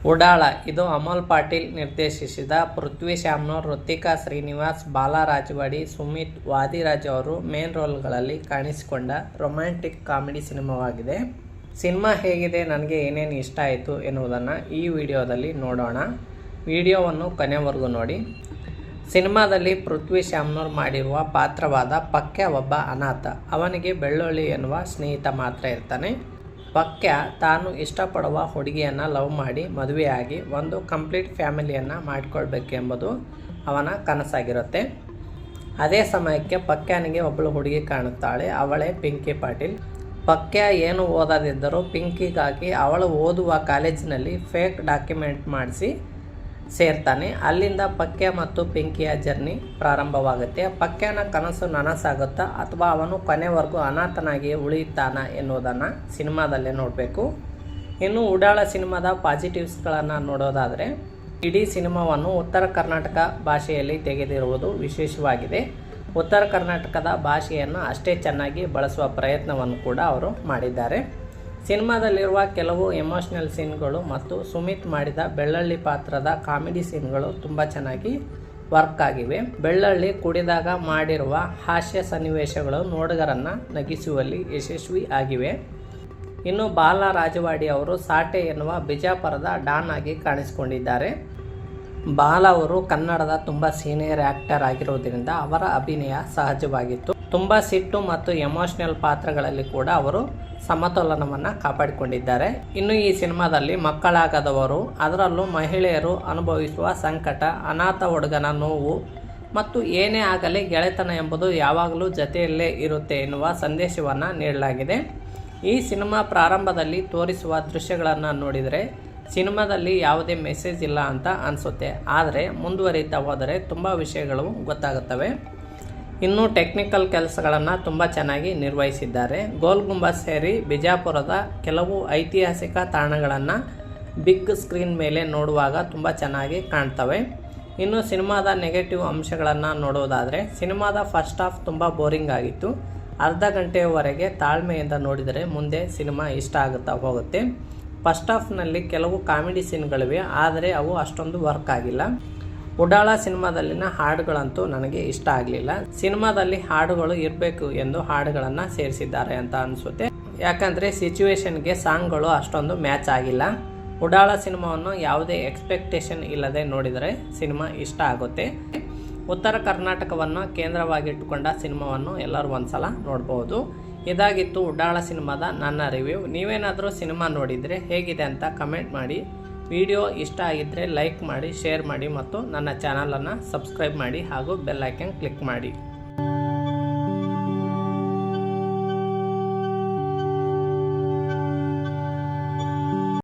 ಉಡಾಳ ಇದು ಅಮೋಲ್ ಪಾಟೀಲ್ ನಿರ್ದೇಶಿಸಿದ ಪೃಥ್ವಿ ಶ್ಯಾಮ್ನೋರ್, ಋತಿಕಾ ಶ್ರೀನಿವಾಸ್, ಬಾಲಾ ರಾಜವಾಡಿ, ಸುಮಿತ್ ವಾದಿರಾಜ್ ಅವರು ಮೇನ್ ರೋಲ್ಗಳಲ್ಲಿ ಕಾಣಿಸಿಕೊಂಡ ರೊಮ್ಯಾಂಟಿಕ್ ಕಾಮಿಡಿ ಸಿನಿಮಾವಾಗಿದೆ. ಸಿನಿಮಾ ಹೇಗಿದೆ, ನನಗೆ ಏನೇನು ಇಷ್ಟ ಆಯಿತು ಎನ್ನುವುದನ್ನು ಈ ವಿಡಿಯೋದಲ್ಲಿ ನೋಡೋಣ. ವಿಡಿಯೋವನ್ನು ಕೊನೆವರೆಗೂ ನೋಡಿ. ಸಿನಿಮಾದಲ್ಲಿ ಪೃಥ್ವಿ ಶ್ಯಾಮ್ನೋರ್ ಮಾಡಿರುವ ಪಾತ್ರವಾದ ಪಕ್ಯ ಒಬ್ಬ ಅನಾಥ. ಅವನಿಗೆ ಬೆಳ್ಳುಳ್ಳಿ ಎನ್ನುವ ಸ್ನೇಹಿತ ಮಾತ್ರ ಇರ್ತಾನೆ. ಪಕ್ಯ ತಾನು ಇಷ್ಟಪಡುವ ಹುಡುಗಿಯನ್ನು ಲವ್ ಮಾಡಿ ಮದುವೆಯಾಗಿ ಒಂದು ಕಂಪ್ಲೀಟ್ ಫ್ಯಾಮಿಲಿಯನ್ನು ಮಾಡಿಕೊಳ್ಬೇಕೆಂಬುದು ಅವನ ಕನಸಾಗಿರುತ್ತೆ. ಅದೇ ಸಮಯಕ್ಕೆ ಪಕ್ಯನಿಗೆ ಒಬ್ಬಳು ಹುಡುಗಿ ಕಾಣುತ್ತಾಳೆ. ಅವಳೇ ಪಿಂಕಿ ಪಾಟೀಲ್. ಪಕ್ಯ ಏನು ಓದದಿದ್ದರೂ ಪಿಂಕಿಗಾಗಿ ಅವಳು ಓದುವ ಕಾಲೇಜಿನಲ್ಲಿ ಫೇಕ್ ಡಾಕ್ಯುಮೆಂಟ್ ಮಾಡಿಸಿ ಸೇರ್ತಾನೆ. ಅಲ್ಲಿಂದ ಪಕ್ಯ ಮತ್ತು ಪಿಂಕಿಯ ಜರ್ನಿ ಪ್ರಾರಂಭವಾಗುತ್ತೆ. ಪಕ್ಯನ ಕನಸು ನನಸಾಗುತ್ತಾ ಅಥವಾ ಅವನು ಕೊನೆವರೆಗೂ ಅನಾಥನಾಗಿ ಉಳಿಯುತ್ತಾನ ಎನ್ನುವುದನ್ನು ಸಿನಿಮಾದಲ್ಲೇ ನೋಡಬೇಕು. ಇನ್ನು ಉಡಾಳ ಸಿನಿಮಾದ ಪಾಸಿಟಿವ್ಸ್ಗಳನ್ನು ನೋಡೋದಾದರೆ, ಇಡೀ ಸಿನಿಮಾವನ್ನು ಉತ್ತರ ಕರ್ನಾಟಕ ಭಾಷೆಯಲ್ಲಿ ತೆಗೆದಿರುವುದು ವಿಶೇಷವಾಗಿದೆ. ಉತ್ತರ ಕರ್ನಾಟಕದ ಭಾಷೆಯನ್ನು ಅಷ್ಟೇ ಚೆನ್ನಾಗಿ ಬಳಸುವ ಪ್ರಯತ್ನವನ್ನು ಕೂಡ ಅವರು ಮಾಡಿದ್ದಾರೆ. ಸಿನಿಮಾದಲ್ಲಿರುವ ಕೆಲವು ಎಮೋಷ್ನಲ್ ಸೀನ್ಗಳು ಮತ್ತು ಸುಮಿತ್ ಮಾಡಿದ ಬೆಳ್ಳುಳ್ಳಿ ಪಾತ್ರದ ಕಾಮಿಡಿ ಸೀನ್ಗಳು ತುಂಬ ಚೆನ್ನಾಗಿ ವರ್ಕ್ ಆಗಿವೆ. ಬೆಳ್ಳುಳ್ಳಿ ಕುಡಿದಾಗ ಮಾಡಿರುವ ಹಾಸ್ಯ ಸನ್ನಿವೇಶಗಳು ನೋಡುಗರನ್ನು ನಗಿಸುವಲ್ಲಿ ಯಶಸ್ವಿ ಆಗಿವೆ. ಇನ್ನು ಬಾಲಾ ರಾಜವಾಡಿ ಅವರು ಸಾಟೆ ಎನ್ನುವ ಬಿಜಾಪುರದ ಡಾನ್ ಆಗಿ ಕಾಣಿಸಿಕೊಂಡಿದ್ದಾರೆ. ಬಾಲಾ ಅವರು ಕನ್ನಡದ ತುಂಬ ಸೀನಿಯರ್ ಆ್ಯಕ್ಟರ್ ಆಗಿರುವುದರಿಂದ ಅವರ ಅಭಿನಯ ಸಹಜವಾಗಿತ್ತು. ತುಂಬ ಸಿಟ್ಟು ಮತ್ತು ಎಮೋಷ್ನಲ್ ಪಾತ್ರಗಳಲ್ಲಿ ಕೂಡ ಅವರು ಸಮತೋಲನವನ್ನು ಕಾಪಾಡಿಕೊಂಡಿದ್ದಾರೆ. ಇನ್ನು ಈ ಸಿನಿಮಾದಲ್ಲಿ ಮಕ್ಕಳಾಗದವರು, ಅದರಲ್ಲೂ ಮಹಿಳೆಯರು ಅನುಭವಿಸುವ ಸಂಕಟ, ಅನಾಥ ಹುಡುಗನ ನೋವು ಮತ್ತು ಏನೇ ಆಗಲಿ ಗೆಳೆತನ ಎಂಬುದು ಯಾವಾಗಲೂ ಜೊತೆಯಲ್ಲೇ ಇರುತ್ತೆ ಎನ್ನುವ ಸಂದೇಶವನ್ನು ನೀಡಲಾಗಿದೆ. ಈ ಸಿನಿಮಾ ಪ್ರಾರಂಭದಲ್ಲಿ ತೋರಿಸುವ ದೃಶ್ಯಗಳನ್ನು ನೋಡಿದರೆ ಸಿನಿಮಾದಲ್ಲಿ ಯಾವುದೇ ಮೆಸೇಜ್ ಇಲ್ಲ ಅಂತ ಅನಿಸುತ್ತೆ. ಆದರೆ ಮುಂದುವರಿತಾ ಹೋದರೆ ತುಂಬ ವಿಷಯಗಳು ಗೊತ್ತಾಗುತ್ತವೆ. ಇನ್ನು ಟೆಕ್ನಿಕಲ್ ಕೆಲಸಗಳನ್ನು ತುಂಬ ಚೆನ್ನಾಗಿ ನಿರ್ವಹಿಸಿದ್ದಾರೆ. ಗೋಲ್ ಗುಂಬಜ್ ಸೇರಿ ಬಿಜಾಪುರದ ಕೆಲವು ಐತಿಹಾಸಿಕ ತಾಣಗಳನ್ನು ಬಿಗ್ ಸ್ಕ್ರೀನ್ ಮೇಲೆ ನೋಡುವಾಗ ತುಂಬ ಚೆನ್ನಾಗಿ ಕಾಣ್ತವೆ. ಇನ್ನು ಸಿನಿಮಾದ ನೆಗೆಟಿವ್ ಅಂಶಗಳನ್ನು ನೋಡುವುದಾದರೆ, ಸಿನಿಮಾದ ಫಸ್ಟ್ ಹಾಫ್ ತುಂಬ ಬೋರಿಂಗ್ ಆಗಿತ್ತು. ಅರ್ಧ ಗಂಟೆಯವರೆಗೆ ತಾಳ್ಮೆಯಿಂದ ನೋಡಿದರೆ ಮುಂದೆ ಸಿನಿಮಾ ಇಷ್ಟ ಆಗುತ್ತಾ ಹೋಗುತ್ತೆ. ಫಸ್ಟ್ ಹಾಫ್ನಲ್ಲಿ ಕೆಲವು ಕಾಮಿಡಿ ಸೀನ್ಗಳಿವೆ, ಆದರೆ ಅವು ಅಷ್ಟೊಂದು ವರ್ಕ್ ಆಗಿಲ್ಲ. ಉಡಾಳ ಸಿನಿಮಾದಲ್ಲಿನ ಹಾಡುಗಳಂತೂ ನನಗೆ ಇಷ್ಟ ಆಗಲಿಲ್ಲ. ಸಿನಿಮಾದಲ್ಲಿ ಹಾಡುಗಳು ಇರಬೇಕು ಎಂದು ಹಾಡುಗಳನ್ನು ಸೇರಿಸಿದ್ದಾರೆ ಅಂತ ಅನಿಸುತ್ತೆ. ಯಾಕಂದರೆ ಸಿಚುವೇಶನ್ಗೆ ಸಾಂಗ್ಗಳು ಅಷ್ಟೊಂದು ಮ್ಯಾಚ್ ಆಗಿಲ್ಲ. ಉಡಾಳ ಸಿನಿಮಾವನ್ನು ಯಾವುದೇ ಎಕ್ಸ್ಪೆಕ್ಟೇಷನ್ ಇಲ್ಲದೆ ನೋಡಿದರೆ ಸಿನಿಮಾ ಇಷ್ಟ ಆಗುತ್ತೆ. ಉತ್ತರ ಕರ್ನಾಟಕವನ್ನು ಕೇಂದ್ರವಾಗಿಟ್ಟುಕೊಂಡ ಸಿನಿಮಾವನ್ನು ಎಲ್ಲರೂ ಒಂದ್ಸಲ ನೋಡ್ಬೋದು. ಇದಾಗಿತ್ತು ಉಡಾಳ ಸಿನಿಮಾದ ನನ್ನ ರಿವ್ಯೂ. ನೀವೇನಾದರೂ ಸಿನಿಮಾ ನೋಡಿದರೆ ಹೇಗಿದೆ ಅಂತ ಕಮೆಂಟ್ ಮಾಡಿ. ವಿಡಿಯೋ ಇಷ್ಟ ಆಗಿದ್ದರೆ ಲೈಕ್ ಮಾಡಿ, ಶೇರ್ ಮಾಡಿ ಮತ್ತು ನನ್ನ ಚಾನಲನ್ನು ಸಬ್ಸ್ಕ್ರೈಬ್ ಮಾಡಿ ಹಾಗೂ ಬೆಲ್ ಐಕನ್ ಕ್ಲಿಕ್ ಮಾಡಿ.